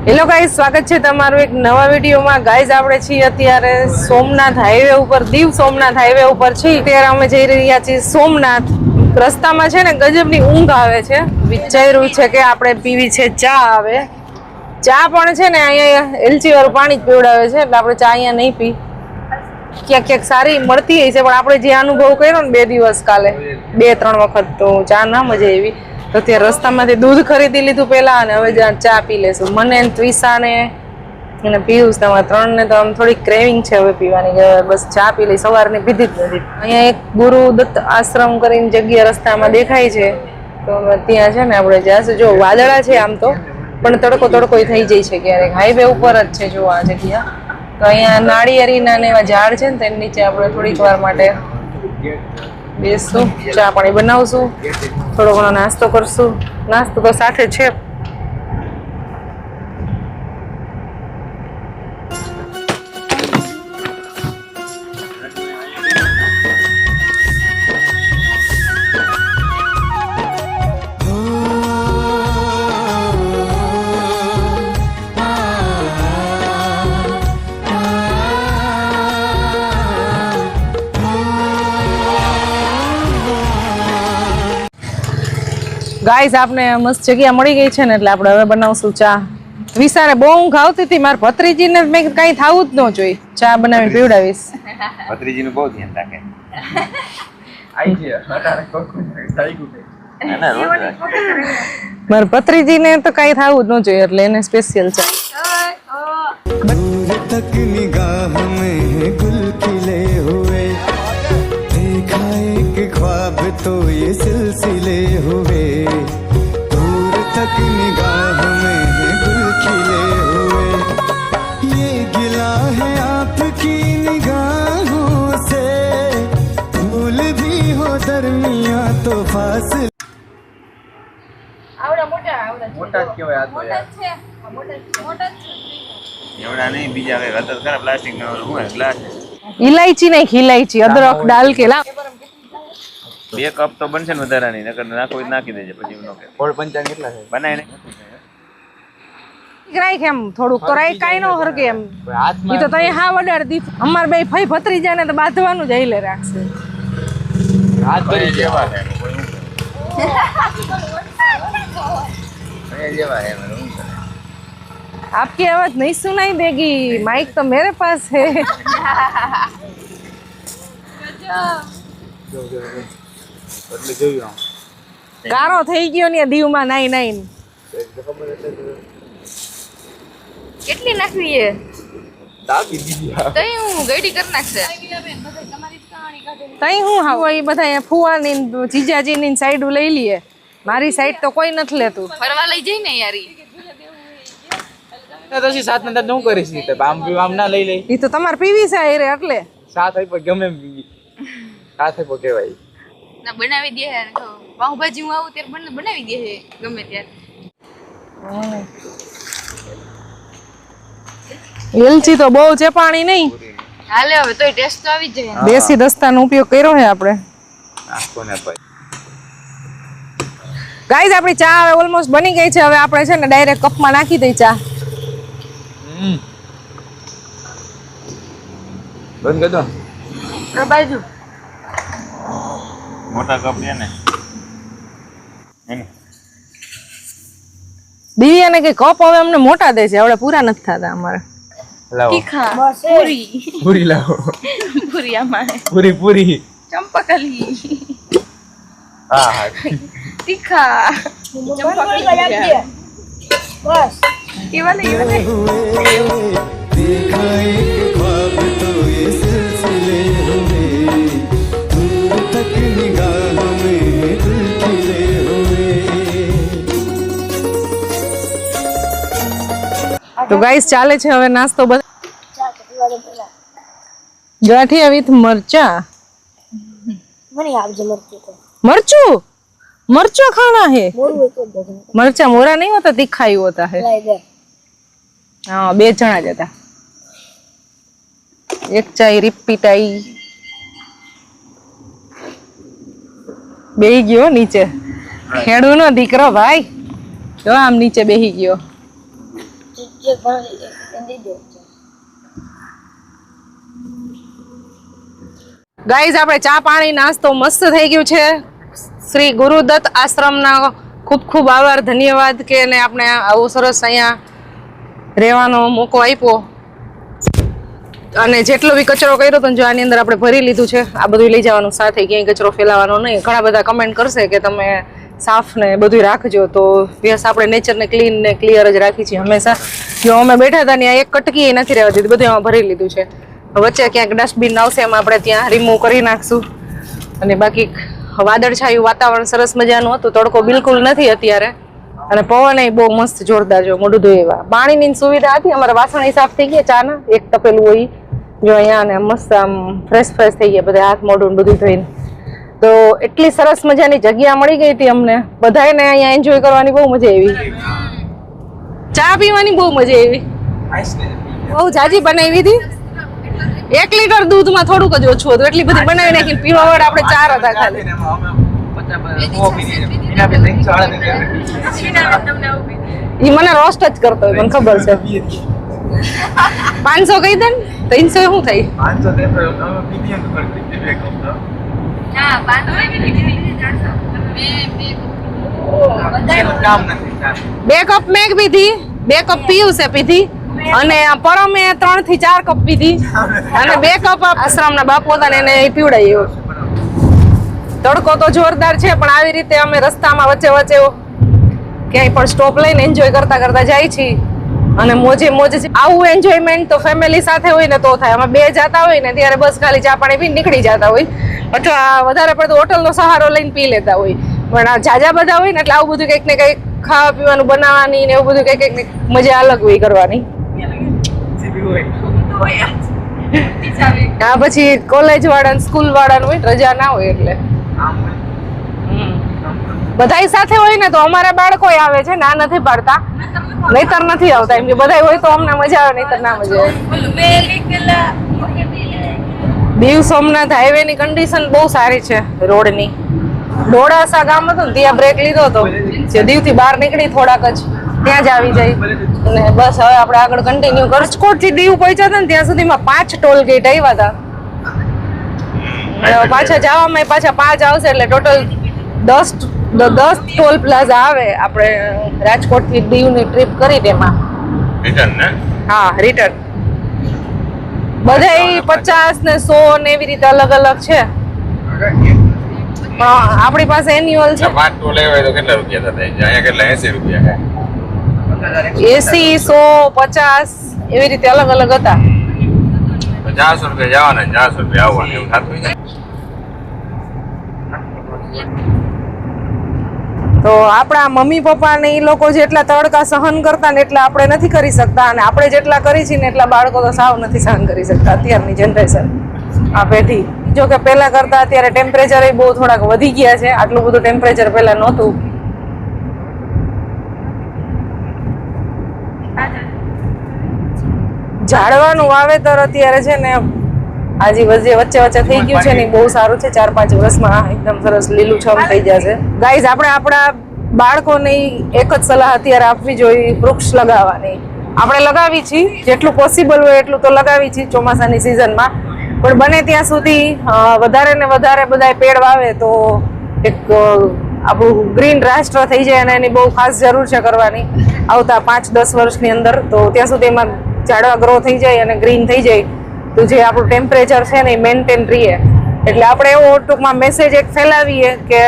Hello guys, સ્વાગત છે તમારું એક નવા વિડીયોમાં। ગાઈઝ આપણે છીએ અત્યારે સોમનાથ હાઈવે ઉપર, દીવ સોમનાથ હાઈવે ઉપર છીએ। ત્યારે અમે જઈ રહ્યા છીએ સોમનાથ। રસ્તામાં છે ને ગજબની ઊંઘ આવે છે। વિચાર્યું છે કે આપણે પીવી છે ચા। આવે ચા પણ છે ને અહીંયા એલચી વાળું પાણી જ પીવડાવે છે, એટલે આપણે ચા અહીંયા નહીં પી। ક્યાંક ક્યાંક સારી મળતી હોય છે, પણ આપણે જે અનુભવ કર્યો ને 2 દિવસ કાલે 2-3 વખત, તો ચા ના મજા આવી। તો ત્યાં રસ્તામાંથી દૂધ ખરીદી લીધું પેલા, અને હવે ચા પી લેશું। મને ત્વિષા ને એને પિયુષ, તમારે 3 ને તો આમ થોડી ક્રેવિંગ છે હવે પીવાની, કે બસ ચા પી લઈ। સવારની પીધી જ નથી। અહીંયા એક ગુરુ દત્ત આશ્રમ કરીને જગ્યા રસ્તામાં દેખાય છે, તો ત્યાં છે ને આપણે જાશું। જો વાદળા છે આમ તો, પણ તડકો થઈ જાય છે ક્યારેક। હાઈવે ઉપર જ છે જો આ જગ્યા। તો અહીંયા નાળિયેરીના ને એવા ઝાડ છે ને, તેની નીચે આપણે થોડીક વાર માટે બેસશું, ચા પાણી બનાવશું, થોડો ઘણો નાસ્તો કરશું। નાસ્તો તો સાથે છે। ગાઈઝ આપને મસ્ત જગ્યા મળી ગઈ છે ને, એટલે આપણે હવે બનાવશું ચા। વિસારે બહુ ઊંઘ આવતી હતી, મારા ભત્રીજીને મેં કઈ થવું જ ન જોઈએ, ચા બનાવીને પીવડાવીશ। ભત્રીજીનું બહુ ધ્યાન રાખે। મારા ભત્રીજીને તો કઈ થવું જ ન જોઈએ, એટલે એને સ્પેશિયલ ચા। तक निगाह में है गुल खिले हुए, देखा एक ख्वाब तो ये सिलसिले हुए। दूर तक निगाह में है गुल खिले हुए, ये गिला है आपकी निगाहों से, भूल भी हो दरमियां तो फासले। મોટા જ કેવાય આ તો યાર। એવડા નહીં, બીજા કઈ હતા ખરા પ્લાસ્ટિક ના હું ગ્લાસ। ઇલાયચી નહીં, ઇલાયચી અદરક ડાલ કે લા 2 કપ તો બનશે ને વધારાની, નકર નાખો નાખી દેજે પછી એનો કે 455 કેટલા છે બનાવીને રાખ એમ થોડુંક તો રાખ, કાઈ નો હરકે એમ। ઈ તો તઈ હા વડાર દી અમાર બે ભાઈ ભત્રીજા ને તો બાંધવાનું જ આઈલે રાખશે। હાથ ભરી જેવા છે એ જેવા है मैं रूम करे। आपकी आवाज नहीं सुनाई देगी, माइक तो मेरे पास है। એટલે જોયું કારો થઈ ગયો ને દીવમાં નાઈ નાઈ। કેટલી નાખવી છે? દાબી દીધી તઈ હું ગઈડી કરી નાખશે। તઈ હું હાવ એ બધા ફુવાની જીજાજીની સાઈડ લઈ લઈએ, મારી સાઈડ તો કોઈ નથી લેતું। ફરવા લઈ જઈ ને યારી, તો પછી સાત નંતર નું કરીશ ને આમ આમ ના લઈ લઈ ઈ તો તમારે પીવી છે રે, એટલે સાત હોય પણ ગમે સાત હોય પણ કહેવાય ના બનાવી દે યાર। તો પાઉંભાજી હું આવું ત્યારે બનાવી દે છે ગમે ત્યારે। એલચી તો બહુ છે, પાણી નહીં હાલે હવે તોય ટેસ્ટ તો આવી જ જાય। દેશી દસ્તાનો ઉપયોગ કર્યો છે આપણે। કોને ભાઈ ગાઈઝ આપણી ચા હવે ઓલમોસ્ટ બની ગઈ છે। હવે આપણે છે ને ડાયરેક્ટ કપમાં નાખી દઈ ચા। બંધ કરી દો બાજુ મોટા કપ લે ને દિવ્યાને કે કપ હવે અમને મોટા દે છે, હવે પૂરા નથી થતા અમારે। લાવો તીખા પૂરી પૂરી લાવો પૂરી અમારે પૂરી પૂરી ચંપકલી હા હા તીખા ચંપકલી બસ કેવા લે देखा एक ख्वाब तो ये सिलसिले हुए, दूर तक निगाह में है गुल खिले हुए। તો ગાઈસ ચાલે છે હવે નાસ્તો। ગાંઠિયા વિથ મરચા। मरचू मरचा खाना है, मरचा मोरा नहीं होता, तीखा ही होता है। हाँ 2 जणा जता, एक चाय रिपीट आई બેહી ગયો નીચે, ખેડૂનો દીકરો ભાઈ જો આમ નીચે બેહી ગયો। જે ભણી દઈ દો ગાઈઝ આપણે ચા પાણી નાસ્તો મસ્ત થઈ ગયું છે. શ્રી ગુરુદત્ત આશ્રમના ખૂબ ખૂબ આભાર, ધન્યવાદ કે એને આપણે આવું સરસ અહીંયા રહેવાનો મોકો આપ્યો. અને જેટલો બી કચરો કર્યો તો જો આની અંદર આપણે ભરી લીધું છે. આ બધું લઈ જવાનું સાથે, ક્યાંય કચરો ફેલાવાનો નહીં. ઘણા બધા કમેન્ટ કરશે કે તમે સાફ ને બધું રાખજો, તો યસ આપણે નેચરને ક્લીન ને ક્લિયર જ રાખી છીએ હંમેશા. જો અમે બેઠા હતા ત્યાં એક કટકી નથી રહેવા દીધી, બધું એમાં ભરી લીધું છે. વચ્ચે ક્યાંક ડસ્ટબિન આવશે એમાં આપણે ત્યાં રિમૂવ કરી નાખશું. અને બાકી વાદળછાયું વાતાવરણ સરસ મજાનું હતું, તડકો બિલકુલ નથી અત્યારે. અને પવન બહુ મસ્ત જોરદાર, જો મોઢું ધોઈવા. પાણીની સુવિધા હતી, અમારા વાસણ સાફ થઈ ગયા ચાના, એક તપેલું હોય જો અહીંયા, અને મસ્ત આમ ફ્રેશ થઈ ગયા બધા, હાથ મોઢું બધું ધોઈને. તો એટલી સરસ મજાની જગ્યા મળી ગઈ હતી અમને બધાને, અહીંયા એન્જોય કરવાની બહુ મજા આવી, ચા પીવાની બહુ મજા આવી, બહુ જાજી બનાવી હતી. 1 લીટર દૂધમાં થોડુંક જ ઓછું હતું, એટલી બધી બનાવી નાખી. પીવા વાળા આપણે 4 હતા ખાલી. ઈ મને રોસ્ટ જ કરતો હોય, મને ખબર છે. 500 કહી દે ને, 300 શું થાય? 2 કપ મેં પીધી, 2 કપ પીયું છે પીધી, અને પરમે 3 થી 4 કપ પીધી, અને 2 કપ આશ્રમના બાપુ હતા ને એને પીવડાવી. તડકો તો જોરદાર છે, પણ આવી રીતે અમે રસ્તામાં વચ્ચે ક્યાંય પણ સ્ટોપ લઈને એન્જોય કરતા કરતા જાય છીએ. અને મોજે આવું એન્જોયમેન્ટ તો ફેમિલી સાથે હોય ને તો થાય. અમે 2 જતા હોય ને ત્યારે બસ ખાલી ચા પાણી પીને નીકળી જતા હોય, અથવા વધારે પડતો હોટલનો સહારો લઈને પી લેતા હોય. પણ આ જાજા બધા હોય ને એટલે આવું બધું કંઈક ને કંઈક ખાવા પીવાનું બનાવવાની ને એવું બધું કંઈક મજા અલગ હોય કરવાની. હા, પછી કોલેજ વાળા સ્કૂલ વાળા હોય રજા ના હોય એટલે બધા સાથે હોય ને તો અમારા બાળકો આવે છે, ના નથી પાડતા, નહીતર નથી આવતા. એમ કે બધા હોય તો અમને મજા આવે, નહીતર ના મજા આવે. દીવ સોમનાથ હાઈવે ની કન્ડિશન બહુ સારી છે રોડની. ડોળાસા ગામ હતું ને ત્યાં બ્રેક લીધો હતો, જે દીવ થી બહાર નીકળી થોડાક જ ત્યાં જ આવી જાય. અને બસ હવે આપણે આગળ કન્ટિન્યુ રાજકોટ થી દીવ પહોંચ્યા હતા ને ત્યાં સુધીમાં 5 ટોલ ગેટ આવ્યા હતા. પાછા જવામાં પાછા 5 આવશે, એટલે ટોટલ 10 ટોલ પ્લાઝા આવે આપણે રાજકોટ થી દીવ ની ટ્રીપ કરી તેમાં. હા, રિટર્ન બધા 50 ને 100 ને એવી રીતે અલગ અલગ છે. આપણી પાસે એન્યુઅલ છે. 5 ટોલ લેવાય તો કેટલા રૂપિયા થાય? અહીંયા કેટલા 80 રૂપિયા થાય. 80, 100, 50 એવી રીતે અલગ અલગ હતા. 400 રૂપિયા જવાના, 400 રૂપિયા આવવાના, એવું થતું હોય. તો આપણા મમ્મી પપ્પા ને એ લોકો જેટલા તડકા સહન કરતા ને એટલા આપણે નથી કરી શકતા, અને આપણે જેટલા કરી છીએ ને એટલા બાળકો તો સાવ નથી સહન કરી શકતા અત્યારની જનરેશન, આ પેઢી. જો કે પહેલા કરતા અત્યારે ટેમ્પરેચર બહુ થોડાક વધી ગયા છે, આટલું બધું ટેમ્પરેચર પહેલા નહોતું. ઝાડવાનું વાવેતર અત્યારે છે ને આજે વચ્ચે થઈ ગયું છે ને, બહુ સારું છે. 4-5 વર્ષમાં એકદમ સરસ લીલુંછમ થઈ જશે. ગાઈઝ આપણે આપણા બાળકોને એક જ સલાહ અત્યારે આપવી જોઈએ, વૃક્ષ લગાવવાની. આપણે લગાવી છીએ, જેટલું પોસિબલ હોય એટલું તો લગાવી છીએ ચોમાસાની સિઝનમાં, પણ બને ત્યાં સુધી વધારે ને વધારે બધા પેડ વાવે તો એક આપણું ગ્રીન રાષ્ટ્ર થઈ જાય, અને એની બહુ ખાસ જરૂર છે કરવાની આવતા 5-10 વર્ષની અંદર. તો ત્યાં સુધી એમાં ઝાડવા ગ્રો થઈ જાય અને ગ્રીન થઈ જાય, તો જે આપણું ટેમ્પરેચર છે ને એ મેન્ટેન રહીએ. એટલે આપણે એવો ટૂંકમાં મેસેજ એક ફેલાવીએ કે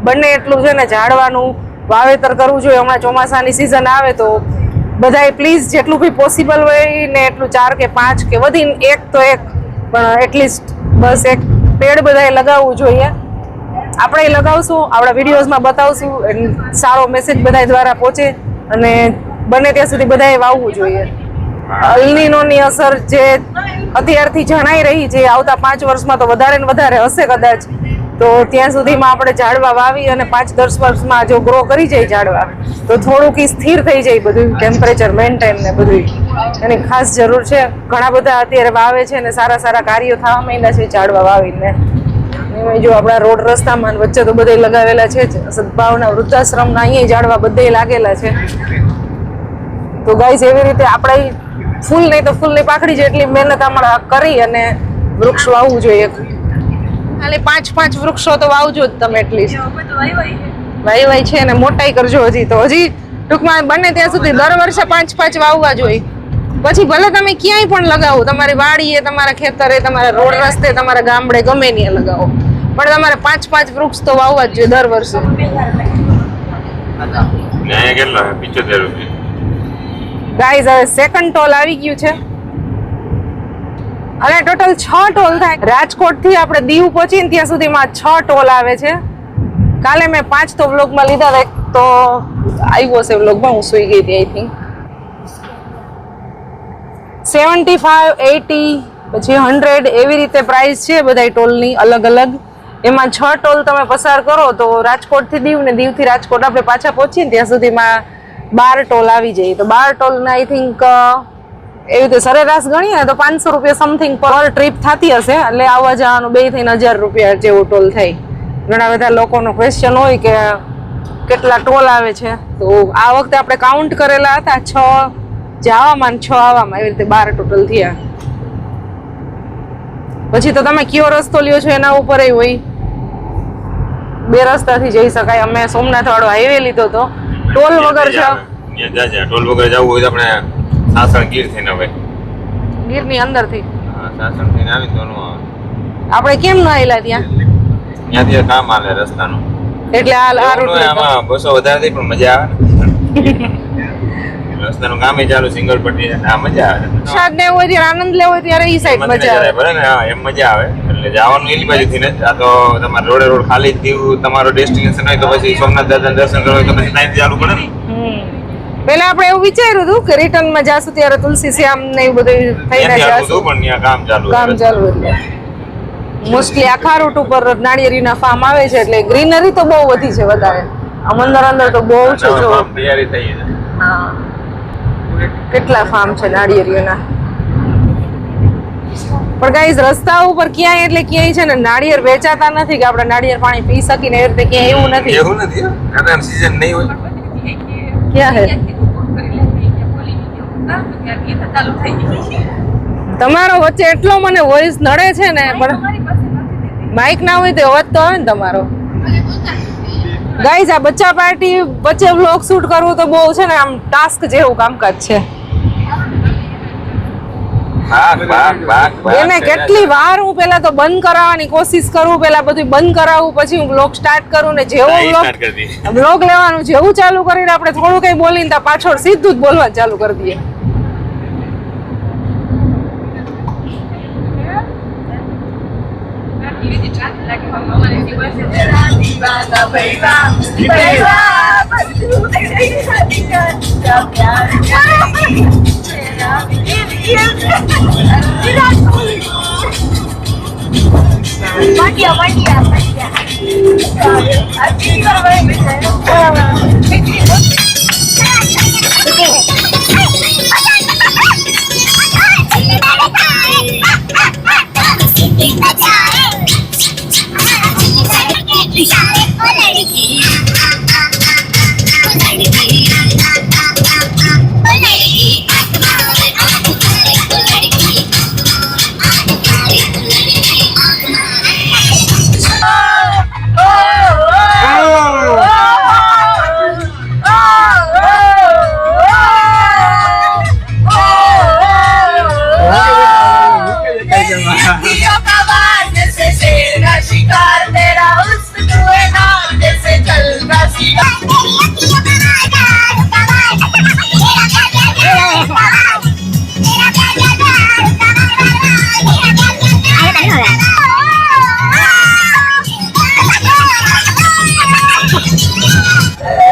બંને એટલું છે ને ઝાડવાનું વાવેતર કરવું જોઈએ. હમણાં ચોમાસાની સિઝન આવે તો બધાએ પ્લીઝ જેટલું બી પોસિબલ હોય ને એટલું 4 કે 5 કે વધીને 1 તો 1 પણ એટલીસ્ટ બસ એક પેડ બધાએ લગાવવું જોઈએ. આપણે લગાવશું, આપણા વિડીયોઝમાં બતાવશું, સારો મેસેજ બધા દ્વારા પહોંચે, અને બને ત્યાં સુધી બધાએ વાવવું જોઈએ. અલ્નીનોની અસર જે અત્યારથી જણાઈ રહી છે, આવતા 5 વર્ષમાં તો વધારે ને વધારે હશે કદાચ. તો ત્યાં સુધીમાં આપણે ઝાડવા વાવી અને 5-10 વર્ષમાં જો ગ્રો કરી જાય ઝાડવા, તો થોડુંક સ્થિર થઈ જાય બધું, ટેમ્પરેચર મેન્ટેન ને બધું. એની ખાસ જરૂર છે. ઘણા બધા અત્યારે વાવે છે ને સારા સારા કાર્યો થવા માંડ્યા છે ઝાડવા વાવીને. જો આપણા રોડ રસ્તામાં વચ્ચે તો બધે લગાવેલા છે જ. સદભાવના વૃદ્ધાશ્રમના અહીંયા ઝાડવા બધે લાગેલા છે. તો ગાઈઝ એવી રીતે આપણે ફૂલ નહીં તો ફૂલની પાખડી જેટલી મહેનત અમારે કરી અને વૃક્ષ વાવવું જોઈએ. ખાલી 5 વૃક્ષો તો વાવજો જ તમે એટલીસ્ટ. વાઈ છે અને મોટાઈ કરજો હજી તો. હજી ટૂંકમાં બને ત્યાં સુધી દર વર્ષે 5 વાવવા જોઈએ. પછી ભલે તમે ક્યાંય પણ લગાવો, તમારી વાડીએ, તમારા ખેતરે, તમારા રોડ રસ્તે, તમારા ગામડે, ગમે ત્યાં લગાવો, પણ તમારે 5 વૃક્ષ તો વાવવા જ જોઈએ દર વર્ષે. કેટલા 75 રૂપિયા ગાઈઝ હવે સેકન્ડ ટોલ આવી ગયું છે અને ટોટલ 6 ટોલ થાય. રાજકોટ થી આપણે દીવ પહોંચીને ત્યાં સુધીમાં 6 ટોલ આવે છે. કાલે મેં 5 તો વ્લોગમાં લીધા હતા, તો આવ્યો છે વ્લોગમાં, હું સુઈ ગઈ હતી આઈ થિંક. 75, 80 પછી 100 એવી રીતે પ્રાઇસ છે બધા ટોલની અલગ અલગ. એમાં 6 ટોલ તમે પસાર કરો તો રાજકોટ થી દીવ ને દીવ થી રાજકોટ આપણે પાછા પહોંચીને ત્યાં સુધીમાં 12 ટોલ આવી જાય. તો 12 ટોલ આઈ થિંક એવી રીતે સરેરાશ ગણીએ તો 500 રૂપિયા સમથિંગ પર ટ્રીપ થતી હશે. એટલે આવવા જવાનું 2 થઈને 1000 રૂપિયા જેવું ટોલ થાય. ઘણા બધા લોકોનો ક્વેશ્ચન હોય કે કેટલા ટોલ આવે છે, તો આ વખતે આપણે કાઉન્ટ કરેલા હતા 6 જવામાં 6 આવવામાં, એવી રીતે 12 ટોટલ થયા. પછી તો તમે કયો રસ્તો લ્યો છો એના ઉપર હોય. 2 રસ્તાથી જઈ શકાય. અમે સોમનાથ વાળો હાઈવે લીધો તો ટોલ વગર છે. ટોલ વગર જવું હોય તો આપણે સાસણ ગીર થઈને હવે ગીરની અંદરથી સાસણ થઈને આવી તો નો આવે. આપણે કેમ ન આવેલા ત્યાં? ત્યાંથી કામ હાલે રસ્તાનું, એટલે આ રૂટ આમાં બસો વધારે થઈ પણ મજા આવે. રસ્તાનું કામ ચાલુ, સિંગલ પટ્ટી, આ મજા આવે. વરસાદ ને હોય ત્યારે આનંદ લેવો હોય ત્યારે ઈ સાઈડ મજા આવે. બરાબર ને? હા, એમ મજા આવે. એટલે જવાનું એની બાજુથી ને આ તો તમારે રોડે રોડ ખાલી દીવ તમારો ડેસ્ટિનેશન હોય તો પછી સોમનાથ દાદા દર્શન કરવા હોય તો પછી ત્યાંથી ચાલુ પડે ને. પેલા આપણે એવું વિચાર્યું હતું કે રિટર્ન માં જાશું ત્યારે તુલસી શ્યામ ને એવું બધું થઈને જાશું, પણ ત્યાં કામ ચાલુ એટલે મોસ્ટલી આખા રૂટ ઉપર નાળિયેરીના ફાર્મ આવે છે, એટલે ગ્રીનરી તો બહુ વધી છે વધારે. આમ અંદર તો બહુ છે. જો તૈયારી થઈ છે. હા, કેટલા ફાર્મ છે નાળિયેરીના. પણ ગાઈઝ રસ્તા ઉપર ક્યાંય એટલે ક્યાંય છે ને નાળિયેર વેચાતા નથી કે આપણે નાળિયેર પાણી પી શકીને એવી રીતે ક્યાંય એવું નથી. એવું નથી, કારણ સીઝન નહીં હોય. ક્યાં હે તમારો વચ્ચે એટલો મને વોઇસ નડે છે ને, પણ માઇક ના હોય તો અવાજ તો આવે ને તમારો. ગાઈઝ આ બચ્ચા પાર્ટી વચ્ચે વ્લોગ શૂટ કરવું તો બહુ છે ને આમ ટાસ્ક જેવું કામકાજ છે. એને કેટલી વાર હું પેલા તો બંધ કરાવવાની કોશિશ કરું, પેલા બધું બંધ કરાવું, પછી હું વ્લોગ સ્ટાર્ટ કરું ને જેવો વ્લોગ લેવાનું જેવું ચાલુ કરીને આપણે થોડું કઈ બોલીને ત્યાં પાછળ સીધું જ બોલવા ચાલુ કરી દઈએ.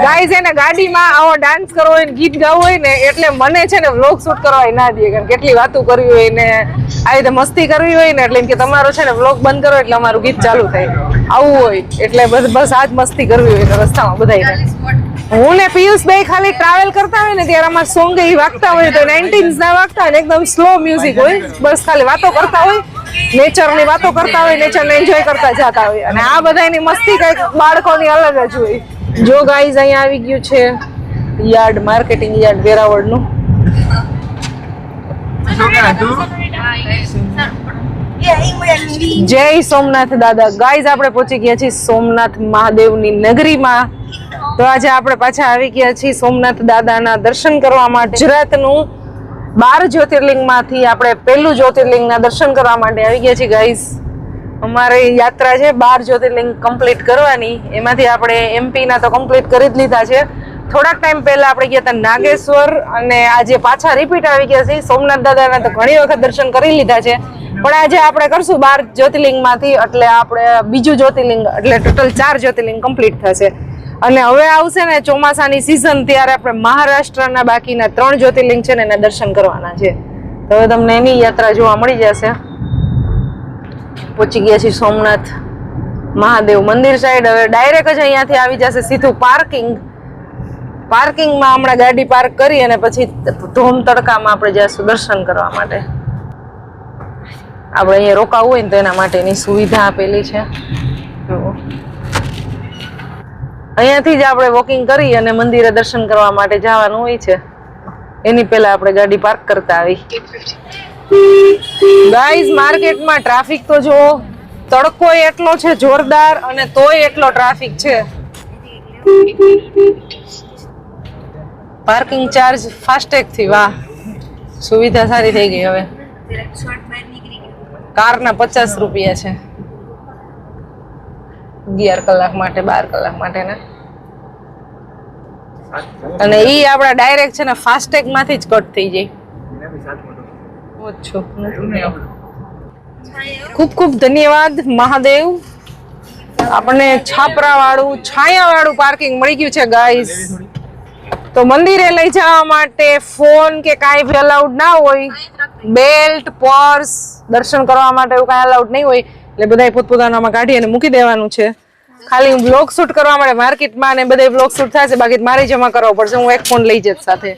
ગાઈઝ એને ગાડીમાં આવો ડાન્સ કરવો હોય ને ગીત ગાવું હોય ને એટલે મને છે ને વ્લોગ શૂટ કરવા ના દે, કારણ કેટલી વાતો કરવી હોય ને આવી રીતે મસ્તી કરવી હોય ને એટલે એમ કે તમારો છે ને વ્લોગ બંધ કરો એટલે અમારું ગીત ચાલુ થાય આવું હોય, એટલે બસ આજ મસ્તી કરવી હોય ને રસ્તામાં બધાને. હું ને પિયુષ ભાઈ ખાલી ટ્રાવેલ કરતા હોય ને ત્યારે અમારા સોંગ એ વાગતા હોય તો 90s ના વાગતા હોય ને એકદમ સ્લો મ્યુઝિક હોય, બસ ખાલી વાતો કરતા હોય, નેચરની વાતો કરતા હોય, નેચરને એન્જોય કરતા જતા હોય, અને આ બધાની મસ્તી કઈક બાળકોની અલગ જ હોય. જો ગાઈઝ અહીંયા આવી ગયું છે યાર્ડ, માર્કેટિંગ યાર્ડ વેરાવળનું. જય સોમનાથ દાદા. ગાઈઝ આપણે પહોંચી ગયા છીએ સોમનાથ મહાદેવની નગરીમાં. તો આજે આપણે પાછા આવી ગયા છીએ સોમનાથ દાદાના દર્શન કરવા માટે. ગુજરાતનું 12 જ્યોતિર્લિંગમાંથી આપણે પહેલું જ્યોતિર્લિંગના દર્શન કરવા માટે આવી ગયા છીએ ગાઈઝ. અમારી યાત્રા છે 12 જ્યોતિર્લિંગ કમ્પ્લીટ કરવાની. એમાંથી આપણે એમપીના તો કમ્પ્લીટ કરી જ લીધા છે. થોડાક ટાઈમ પહેલા આપણે ગયા હતા નાગેશ્વર, અને આજે પાછા રિપીટ આવી ગયા છે. સોમનાથ દાદાના તો ઘણી વખત દર્શન કરી લીધા છે, પણ આજે આપણે કરશું 12 જ્યોતિર્લિંગમાંથી, એટલે આપણે બીજું જ્યોતિર્લિંગ, એટલે ટોટલ 4 જ્યોતિર્લિંગ કમ્પ્લીટ થશે. અને હવે આવશે ને ચોમાસાની સિઝન, ત્યારે આપણે મહારાષ્ટ્રના બાકીના 3 જ્યોતિર્લિંગ છે ને એના દર્શન કરવાના છે. તો હવે તમને એની યાત્રા જોવા મળી જશે. પહોંચી ગયા છીએ સોમનાથ મહાદેવ મંદિર સાઈડ. હવે ડાયરેક્ટ જ અહીંયાથી આવી જશે સીધું પાર્કિંગમાં હમણાં ગાડી પાર્ક કરી અને પછી ધોમ તડકામાં આપણે જઈશું દર્શન કરવા માટે. આપણે અહીંયા રોકાવું હોય ને તો એના માટેની સુવિધા આપેલી છે. અહીંયાથી જ આપણે વોકિંગ કરી અને મંદિરે દર્શન કરવા માટે જવાનું હોય છે. એની પહેલા આપણે ગાડી પાર્ક કરતા આવી. ગાઈઝ, માર્કેટમાં ટ્રાફિક તો જો તડકો એટલો છે જોરદાર, અને તોય એટલો ટ્રાફિક છે. પાર્કિંગ ચાર્જ ફાસ્ટેગ થી, વાહ, સુવિધા સારી થઈ ગઈ. હવે કારના 50 રૂપિયા છે 11 કલાક માટે, 12 કલાક માટે ને. અને ઈ આપડા ડાયરેક્ટ છે ને ફાસ્ટેગ માંથી જ કટ થઈ જાય. ઓછો. ખૂબ ખૂબ ધન્યવાદ મહાદેવ. આપણને છાપરા વાળું, છાયા વાળું પાર્કિંગ મળી ગયું છે ગાઈઝ. તો મંદિરે લઈ જવા માટે ફોન કે કાંઈ બી અલાઉડ ના હોય. બેલ્ટ, પર્સ, દર્શન કરવા માટે એવું કાંઈ અલાઉડ નહીં હોય, એટલે બધાય પોતપોતાનામાં કાઢી અને મૂકી દેવાનું છે. ખાલી બ્લોગ શૂટ કરવા માટે માર્કેટમાં ને બધે બ્લોગ શૂટ થશે, બાકી મારે જમા કરવો પડશે. હું એક ફોન લઈ જઈશ સાથે.